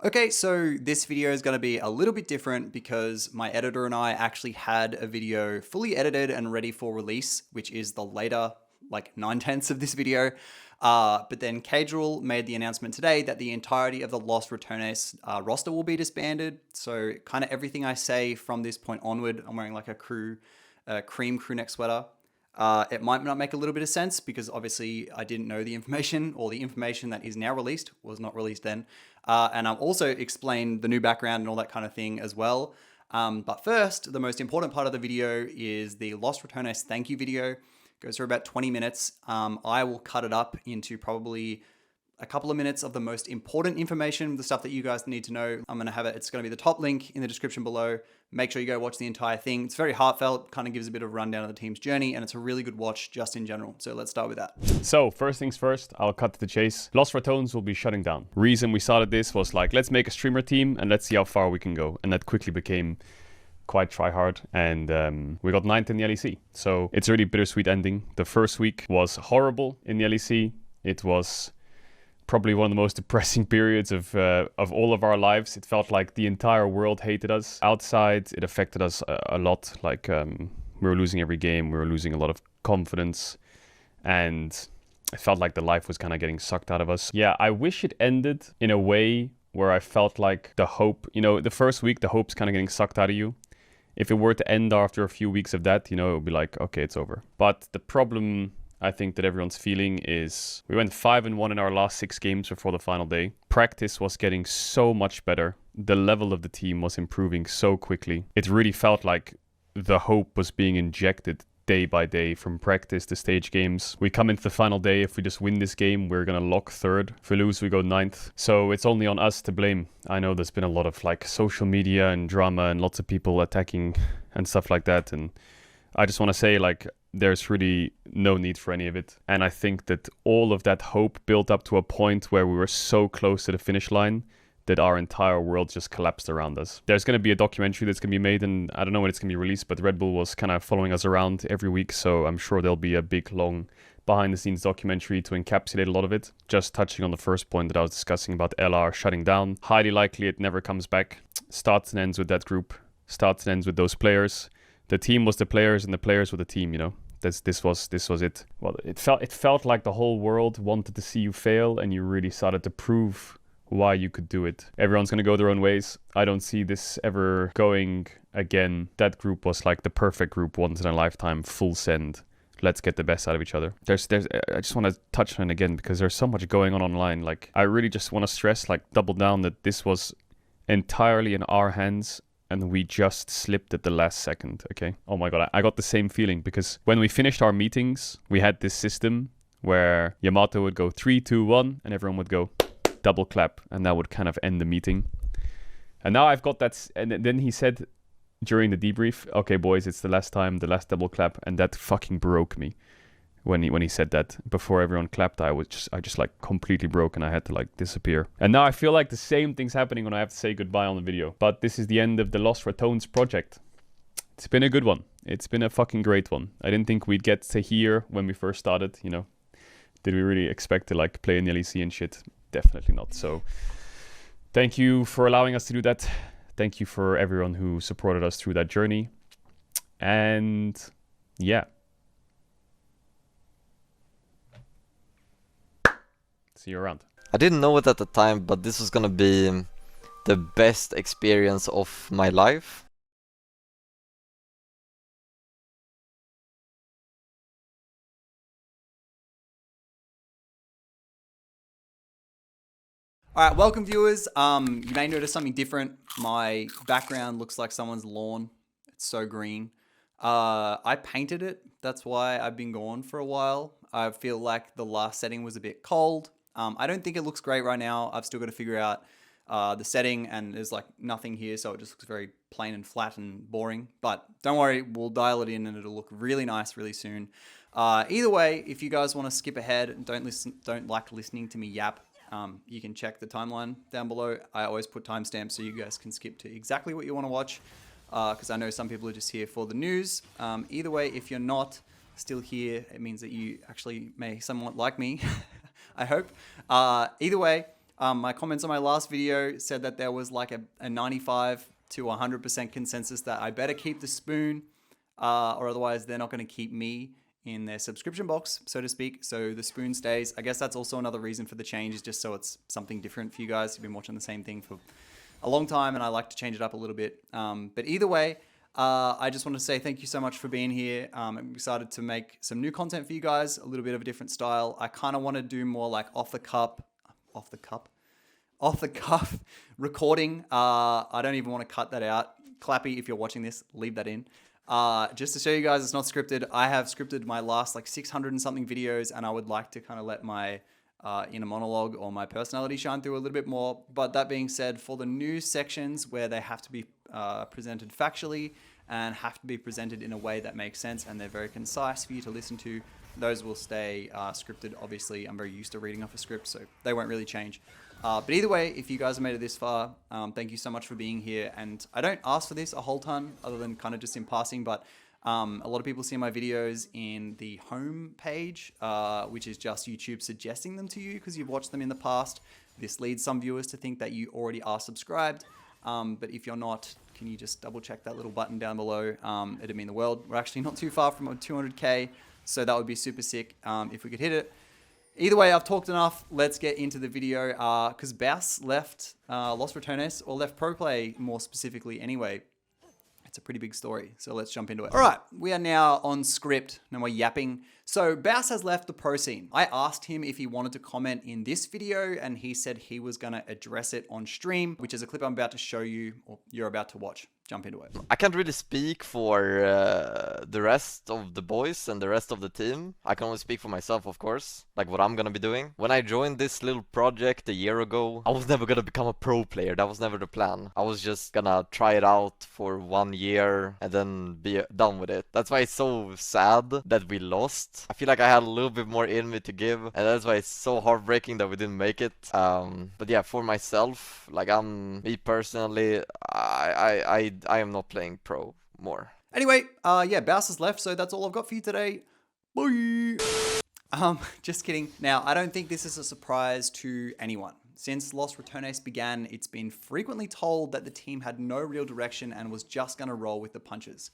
Okay, so this video is going to be a little bit different because my editor and I actually had a video fully edited and ready for release, which is the later, like 9/10 of this video. But then Cadril made the announcement today that the entirety of the Lost Ratones roster will be disbanded. So kind of everything I say from this point onward, I'm wearing like a cream crew neck sweater. It might not make a little bit of sense because obviously I didn't know the information, or the information that is now released was not released then. And I'll also explain the new background and all that kind of thing as well. But first, the most important part of the video is the Lost Ratones thank you video. It goes for about 20 minutes. I will cut it up into probably a couple of minutes of the most important information, the stuff that you guys need to know. I'm going to have it. It's going to be the top link in the description below. Make sure you go watch the entire thing. It's very heartfelt, kind of gives a bit of a rundown of the team's journey, and it's a really good watch just in general. So let's start with that. So first things first, I'll cut to the chase. Lost Ratones will be shutting down. Reason we started this was like, let's make a streamer team and let's see how far we can go. And that quickly became quite try hard, and we got 9th in the LEC. So it's a really bittersweet ending. The first week was horrible in the LEC. It was probably one of the most depressing periods of all of our lives. It felt like the entire world hated us. Outside, it affected us a lot. Like we were losing every game. We were losing a lot of confidence, and it felt like the life was kind of getting sucked out of us. Yeah, I wish it ended in a way where I felt like the hope, the first week, the hope's kind of getting sucked out of you. If it were to end after a few weeks of that, it would be like, okay, it's over. But the problem I think that everyone's feeling is we went 5-1 in our last 6 games before the final day. Practice was getting so much better. The level of the team was improving so quickly. It really felt like the hope was being injected day by day from practice to stage games. We come into the final day. If we just win this game, we're going to lock 3rd. If we lose, we go 9th. So it's only on us to blame. I know there's been a lot of like social media and drama and lots of people attacking and stuff like that. And I just want to say, like, there's really no need for any of it. And I think that all of that hope built up to a point where we were so close to the finish line that our entire world just collapsed around us. There's going to be a documentary that's going to be made, and I don't know when it's going to be released, but Red Bull was kind of following us around every week. So I'm sure there'll be a big, long behind the scenes documentary to encapsulate a lot of it. Just touching on the first point that I was discussing about LR shutting down. Highly likely it never comes back. Starts and ends with that group. Starts and ends with those players. The team was the players and the players were the team, This was it. Well, it felt like the whole world wanted to see you fail, and you really started to prove why you could do it. Everyone's going to go their own ways. I don't see this ever going again. That group was like the perfect group, once in a lifetime, full send. Let's get the best out of each other. I just want to touch on it again because there's so much going on online. Like, I really just want to stress, like, double down that this was entirely in our hands. And we just slipped at the last second, okay? Oh my god, I got the same feeling because when we finished our meetings, we had this system where Yamato would go 3, 2, 1, and everyone would go double clap, and that would kind of end the meeting. And now I've got that, and then he said during the debrief, okay boys, it's the last time, the last double clap, and that fucking broke me. When he said that, before everyone clapped, I just like completely broke and I had to like disappear. And now I feel like the same thing's happening when I have to say goodbye on the video. But this is the end of the Lost Ratones project. It's been a good one. It's been a fucking great one. I didn't think we'd get to here when we first started, Did we really expect to like play in the LEC and shit? Definitely not. So thank you for allowing us to do that. Thank you for everyone who supported us through that journey. And yeah. See you around. I didn't know it at the time, but this was gonna be the best experience of my life. All right, welcome viewers. You may notice something different. My background looks like someone's lawn. It's so green. I painted it. That's why I've been gone for a while. I feel like the last setting was a bit cold. I don't think it looks great right now. I've still got to figure out the setting, and there's like nothing here, so it just looks very plain and flat and boring. But don't worry, we'll dial it in and it'll look really nice really soon. Either way, if you guys want to skip ahead and don't like listening to me yap, you can check the timeline down below. I always put timestamps so you guys can skip to exactly what you want to watch, because I know some people are just here for the news. Either way, if you're not still here, it means that you actually may somewhat like me. I hope. Either way, My comments on my last video said that there was like a 95 to 100% consensus that I better keep the spoon, or otherwise they're not going to keep me in their subscription box, so to speak. So the spoon stays. I guess that's also another reason for the change, is just so it's something different for you guys who've been watching the same thing for a long time, and I like to change it up a little bit. But either way, I just want to say thank you so much for being here. I'm excited to make some new content for you guys, a little bit of a different style. I kind of want to do more like off the cuff recording. I don't even want to cut that out. Clappy, if you're watching this, leave that in. Just to show you guys it's not scripted. I have scripted my last like 600 and something videos, and I would like to kind of let my inner monologue or my personality shine through a little bit more. But that being said, for the news sections where they have to be presented factually and have to be presented in a way that makes sense and they're very concise for you to listen to, those will stay scripted. Obviously, I'm very used to reading off a script, so they won't really change. But either way, if you guys have made it this far, thank you so much for being here. And I don't ask for this a whole ton, other than kind of just in passing, but a lot of people see my videos in the home page, which is just YouTube suggesting them to you because you've watched them in the past. This leads some viewers to think that you already are subscribed. But if you're not, can you just double check that little button down below? It'd mean the world. We're actually not too far from 200K, so that would be super sick if we could hit it. Either way, I've talked enough. Let's get into the video, because Baus left Los Ratones, or left Pro Play more specifically anyway. It's a pretty big story, so let's jump into it. All right, we are now on script. No more yapping. So Baus has left the pro scene. I asked him if he wanted to comment in this video, and he said he was going to address it on stream, which is a clip I'm about to show you, or you're about to watch. Jump into it. I can't really speak for the rest of the boys and the rest of the team. I can only speak for myself, of course, like what I'm gonna be doing. When I joined this little project a year ago, I was never gonna become a pro player. That was never the plan. I was just gonna try it out for 1 year and then be done with it. That's why it's so sad that we lost. I feel like I had a little bit more in me to give, and that's why it's so heartbreaking that we didn't make it. But yeah, for myself, like me personally, I am not playing pro more. Anyway, yeah, Baus has left, so that's all I've got for you today. Bye. Just kidding. Now, I don't think this is a surprise to anyone. Since Los Ratones began, it's been frequently told that the team had no real direction and was just going to roll with the punches.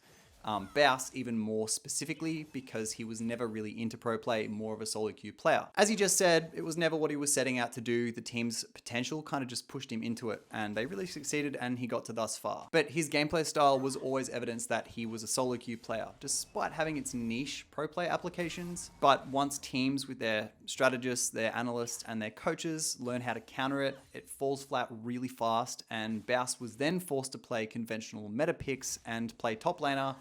Baus even more specifically, because he was never really into pro play, more of a solo queue player. As he just said, it was never what he was setting out to do. The team's potential kind of just pushed him into it, and they really succeeded, and he got to thus far. But his gameplay style was always evidence that he was a solo queue player, despite having its niche pro play applications. But once teams with their strategists, their analysts, and their coaches learn how to counter it, it falls flat really fast, and Baus was then forced to play conventional meta picks and play top laner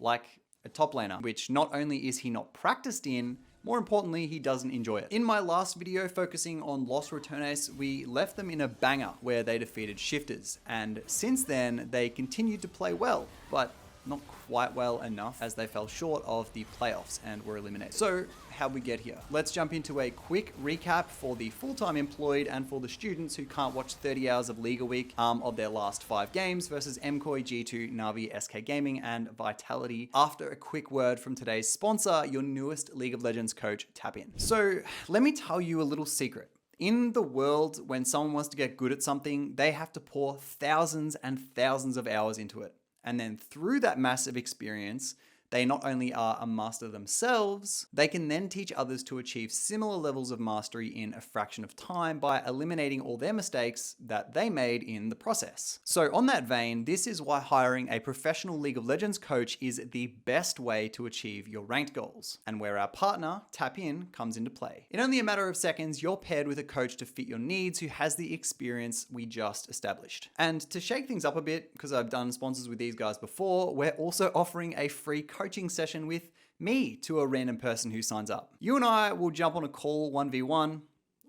like a top laner, which not only is he not practiced in, more importantly, he doesn't enjoy it. In my last video focusing on Los Ratones, we left them in a banger where they defeated Shifters, and since then they continued to play well, but not quite well enough, as they fell short of the playoffs and were eliminated. So how'd we get here? Let's jump into a quick recap for the full-time employed and for the students who can't watch 30 hours of League a week of their last 5 games versus MKOI, G2, Navi, SK Gaming, and Vitality, after a quick word from today's sponsor, your newest League of Legends coach, Tapin. So let me tell you a little secret. In the world, when someone wants to get good at something, they have to pour thousands and thousands of hours into it. And then through that massive experience, they not only are a master themselves, they can then teach others to achieve similar levels of mastery in a fraction of time by eliminating all their mistakes that they made in the process. So on that vein, this is why hiring a professional League of Legends coach is the best way to achieve your ranked goals, and where our partner, Tapin, comes into play. In only a matter of seconds, you're paired with a coach to fit your needs who has the experience we just established. And to shake things up a bit, because I've done sponsors with these guys before, we're also offering a free coaching session with me to a random person who signs up. You and I will jump on a call 1v1,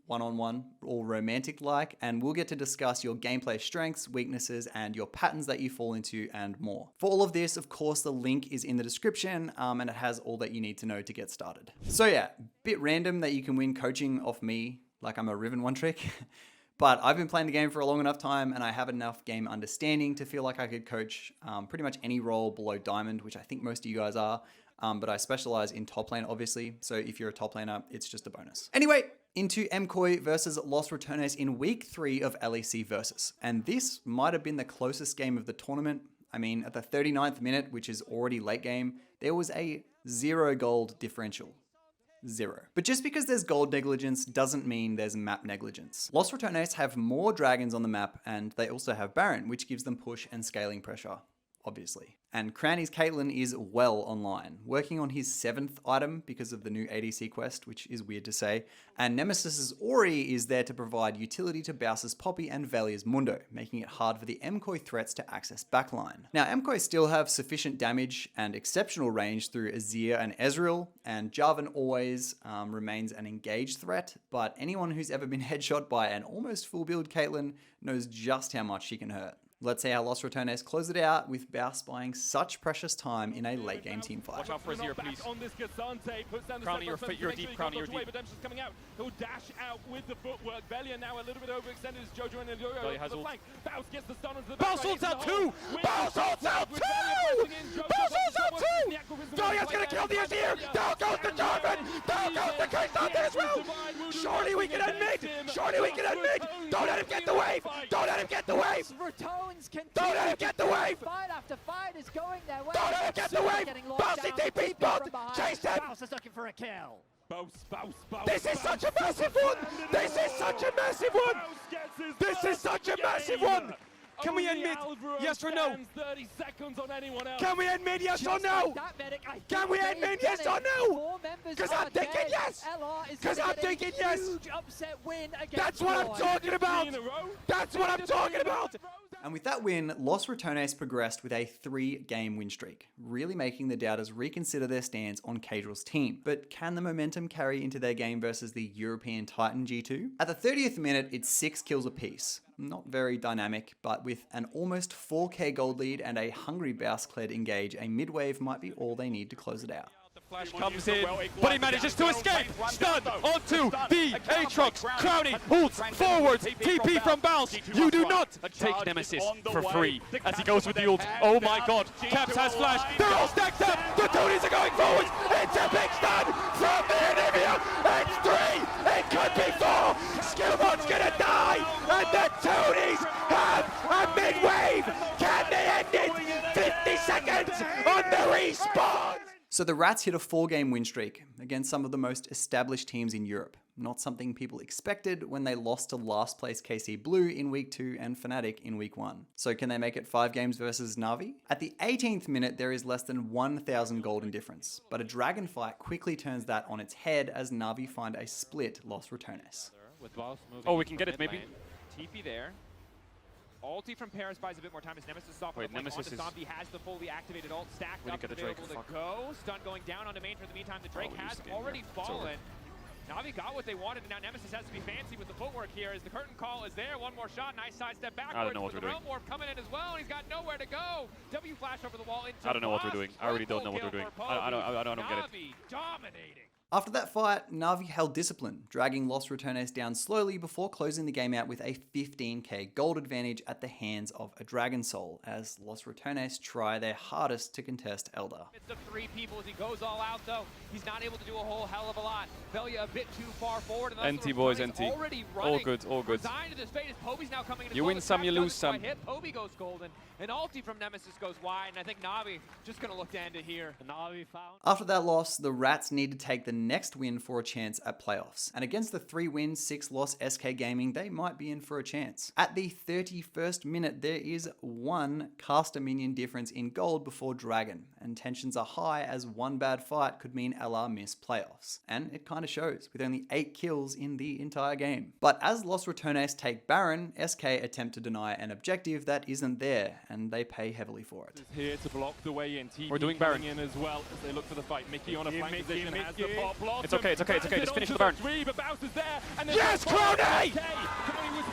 one-on-one, all romantic like, and we'll get to discuss your gameplay strengths, weaknesses, and your patterns that you fall into and more. For all of this, of course, the link is in the description, and it has all that you need to know to get started. So yeah, bit random that you can win coaching off me like I'm a Riven one trick. But I've been playing the game for a long enough time, and I have enough game understanding to feel like I could coach pretty much any role below Diamond, which I think most of you guys are. But I specialize in top lane, obviously. So if you're a top laner, it's just a bonus. Anyway, Into MKOI versus Los Ratones in week 3 of LEC Versus. And this might have been the closest game of the tournament. I mean, at the 39th minute, which is already late game, there was a 0 gold differential. 0. But just because there's gold negligence doesn't mean there's map negligence. Los Ratones have more dragons on the map, and they also have Baron, which gives them push and scaling pressure, obviously. And Cranny's Caitlyn is well online, working on his 7th item because of the new ADC quest, which is weird to say. And Nemesis's Ori is there to provide utility to Baus's Poppy and Valia's Mundo, making it hard for the MKOI threats to access backline. Now, MKOI still have sufficient damage and exceptional range through Azir and Ezreal, and Jarvan always remains an engaged threat, but anyone who's ever been headshot by an almost full build Caitlyn knows just how much she can hurt. Let's see how Los Ratones close it out with Baus buying such precious time in a late game team fight. Watch out for Azir, please. Crown you're deep, Crown you're deep. Redemption's coming out. He'll dash out with the footwork. Velia now a little bit overextended as Jojo and Iliorio has the ult. flank. Baus gets the stun onto the Baus ults out too! Baus ults out too! Baus ults out too! Valia's gonna kill the Azir! Down goes the Jarvan! Down goes the Kai'Sa as well! Surely we can end mid! Surely we can end mid! Don't let him get the wave! Don't let him get the wave! Ratones continue. Don't let him get the wave! Fight after fight is going their way. Don't let him get the wave! Bousing TP spot! Chase them! Baus is looking for a kill. Baus. This is such a massive one! This is such a massive one! This is such a massive one! Can we end mid? Yes or no? 30 seconds on anyone else. Can we end mid? Yes or no? Can we end mid? Yes or no? Because I'm thinking yes! Because I'm thinking yes! That's what I'm talking about! That's what I'm talking about! And with that win, Los Ratones progressed with a 3-game win streak, really making the doubters reconsider their stance on Caedrel's team. But can the momentum carry into their game versus the European Titan G2? At the 30th minute, it's 6 kills apiece. Not very dynamic, but with an almost 4k gold lead and a hungry Baus-cled engage, a mid-wave might be all they need to close it out. The flash comes in, but he manages to escape! Stun onto the Aatrox! Crowny holds forwards! TP from Baus! You do not take Nemesis for free as he goes with the ult. Oh my god! Caps has flash! They're all stacked up! The Toonies are going forwards! It's a big stun from the Anivia! It's 3! It could be 4! Skillbot's gonna die! And the Toonies have a mid-wave! Can they end it? 50 seconds on the respawn! So the Rats hit a 4-game win streak against some of the most established teams in Europe. Not something people expected when they lost to last place KC Blue in week 2 and Fnatic in week 1. So can they make it 5 games versus Navi? At the 18th minute, there is less than 1,000 gold in difference, but a dragon fight quickly turns that on its head as Navi find a split Los Ratones. Oh, we can get it maybe. TP there. Ulti from Paris buys a bit more time as Nemesis is off. Wait, Nemesis is... Zombie has the fully activated ult stacked We up, didn't get the Drake, available to fuck. go. Stun going down on the main for the meantime. The Drake we has lose the game, already yeah. It's over. fallen. Navi got what they wanted, and now Nemesis has to be fancy with the footwork here as the curtain call is there. One more shot, nice sidestep backwards. I don't know what with we're the doing. Realm Warp coming in as well, and he's got nowhere to go. W flash over the wall into I don't know what we're Baus. doing. I really don't know what we're Triple doing. kill for I don't get it. Navi dominating. After that fight, Navi held discipline, dragging Los Ratones down slowly before closing the game out with a 15k gold advantage at the hands of a Dragon Soul, as Los Ratones try their hardest to contest Elder. It's of 3 people as he goes all out though. He's not able to do a whole hell of a lot. Velia a bit too far forward. And NT boys, NT. Already All good, all good. Resigned to this fate as Poby's now coming in. You win some, you lose some. Hit. Poby goes golden. An ulti from Nemesis goes wide, and I think Navi just gonna look to end it here. Navi found. After that loss, the Rats need to take the next win for a chance at playoffs. And against the 3-win, 6-loss SK Gaming, they might be in for a chance. At the 31st minute, there is 1 caster minion difference in gold before Dragon, and tensions are high as one bad fight could mean LR miss playoffs. And it kind of shows, with only 8 kills in the entire game. But as Los Ratones take Baron, SK attempt to deny an objective that isn't there, and they pay heavily for it. Here to block the way in. TP We're doing Baron in as well as they look for the fight. Mickey on a flank position has the pop block. It's okay, it's okay, it's okay. Just finish the Baron. But Baus is there. And Yes, Crowny!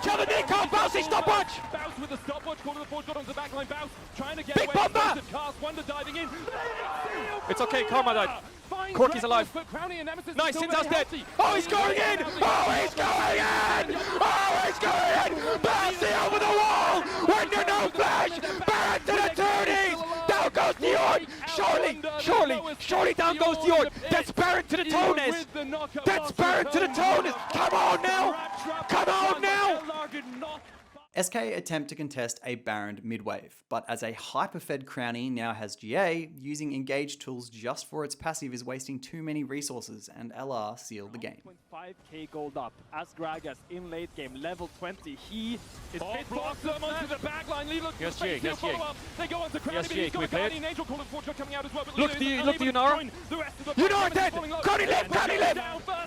Kill the Nico! Baus, stopwatch! Baus with the stopwatch, corner of the forge, got onto the backline. Baus trying to get Big away. bomber! Cast, Wonder diving in. It's okay, Karma died. Corky's alive. Nice, Sintal's dead. Oh, he's going in! Oh, he's going in! Oh, he's going in! Bouncy over the wall! Wonder no flash! Baron to the 30s! Down goes goes the Orn! Surely down goes the Orn! That's Baron to the Tones! That's Baron to the Tones! Come on now! Come on now! SK attempt to contest a Baron mid-wave, but as a hyper-fed Crownie now has GA, using engage tools just for its passive is wasting too many resources, and LR sealed the game. 5k gold up as Gragas in late game, level 20. He is pit blocks them onto the backline. Here's Jake, here's Jake. They go onto Crownie, Yes, but he's Jake, got we a play it. Guardian Angel Call Unfortunate coming out as well. But Look to Yunara. Yunara dead! Crownie live! Crownie live!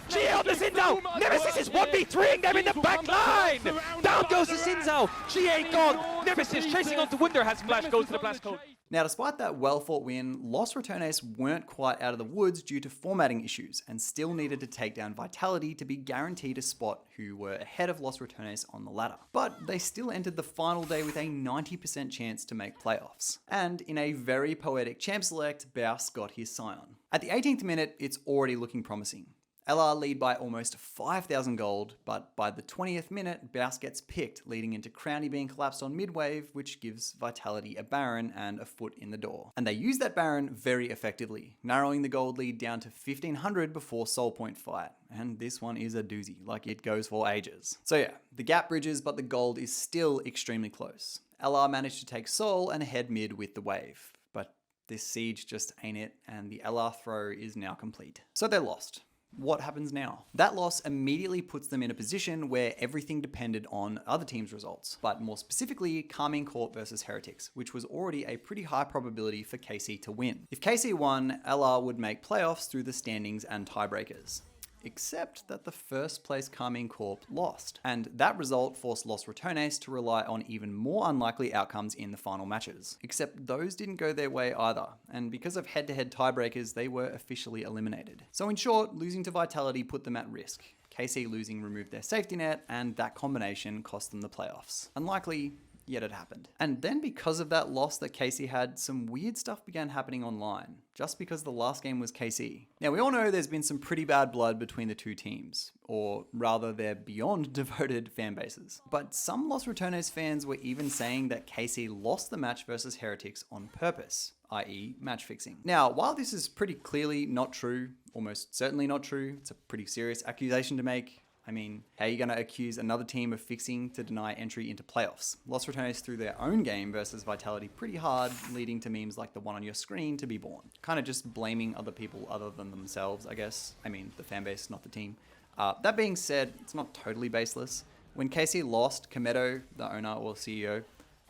GA on the Sinzao! Nemesis is 1v3ing them in the back line! Down goes the Sinzao! GA gone! Nemesis chasing onto Wunder has flash, goes to the blast code. Now, despite that well-fought win, Los Ratones weren't quite out of the woods due to formatting issues and still needed to take down Vitality to be guaranteed a spot who were ahead of Los Ratones on the ladder. But they still entered the final day with a 90% chance to make playoffs. And in a very poetic champ select, Baus got his Scion. At the 18th minute, it's already looking promising. LR lead by almost 5,000 gold, but by the 20th minute, Baus gets picked, leading into Crownie being collapsed on mid-wave, which gives Vitality a Baron and a foot in the door. And they use that Baron very effectively, narrowing the gold lead down to 1,500 before Soul Point fight. And this one is a doozy, like it goes for ages. So yeah, the gap bridges, but the gold is still extremely close. LR managed to take Soul and head mid with the wave, but this siege just ain't it, and the LR throw is now complete. So they lost. What happens now? That loss immediately puts them in a position where everything depended on other teams' results, but more specifically, Carmine Corp versus Heretics, which was already a pretty high probability for KC to win. If KC won, LR would make playoffs through the standings and tiebreakers. Except that the first place Carmine Corp lost, and that result forced Los Ratones to rely on even more unlikely outcomes in the final matches. Except those didn't go their way either, and because of head-to-head tiebreakers, they were officially eliminated. So in short, losing to Vitality put them at risk. KC losing removed their safety net, and that combination cost them the playoffs. Unlikely, yet it happened. And then because of that loss that KC had, some weird stuff began happening online, just because the last game was KC. Now, we all know there's been some pretty bad blood between the two teams, or rather they're beyond devoted fan bases. But some Los Ratones fans were even saying that KC lost the match versus Heretics on purpose, i.e. match fixing. Now, while this is pretty clearly not true, almost certainly not true, it's a pretty serious accusation to make. I mean, how are you going to accuse another team of fixing to deny entry into playoffs? Los Ratones threw their own game versus Vitality pretty hard, leading to memes like the one on your screen to be born. Kind of just blaming other people other than themselves, I guess. I mean, the fan base, not the team. That being said, it's not totally baseless. When KC lost, Kameto, the owner or CEO,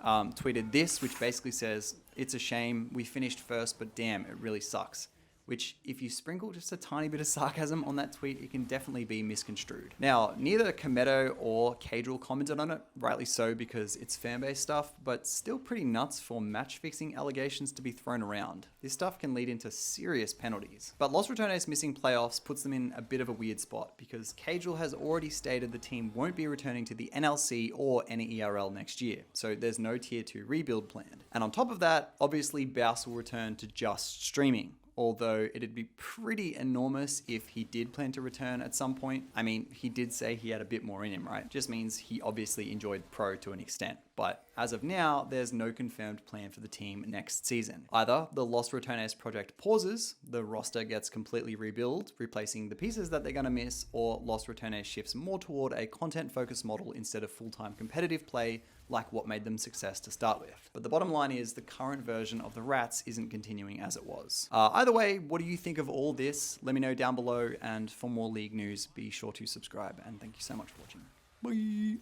tweeted this, which basically says, "It's a shame, we finished first, but damn, it really sucks." Which, if you sprinkle just a tiny bit of sarcasm on that tweet, it can definitely be misconstrued. Now, neither Kameto or Cadril commented on it, rightly so because it's fanbase stuff, but still pretty nuts for match-fixing allegations to be thrown around. This stuff can lead into serious penalties. But Los Ratones missing playoffs puts them in a bit of a weird spot, because Cadril has already stated the team won't be returning to the NLC or NERL next year, so there's no Tier 2 rebuild planned. And on top of that, obviously Baus will return to just streaming. Although it'd be pretty enormous if he did plan to return at some point. I mean, he did say he had a bit more in him, right? Just means he obviously enjoyed Pro to an extent. But as of now, there's no confirmed plan for the team next season. Either the Los Ratones project pauses, the roster gets completely rebuilt, replacing the pieces that they're going to miss, or Los Ratones shifts more toward a content-focused model instead of full-time competitive play, like what made them success to start with. But the bottom line is the current version of the Rats isn't continuing as it was. Either way, what do you think of all this? Let me know down below, and for more league news, be sure to subscribe, and thank you so much for watching. Bye!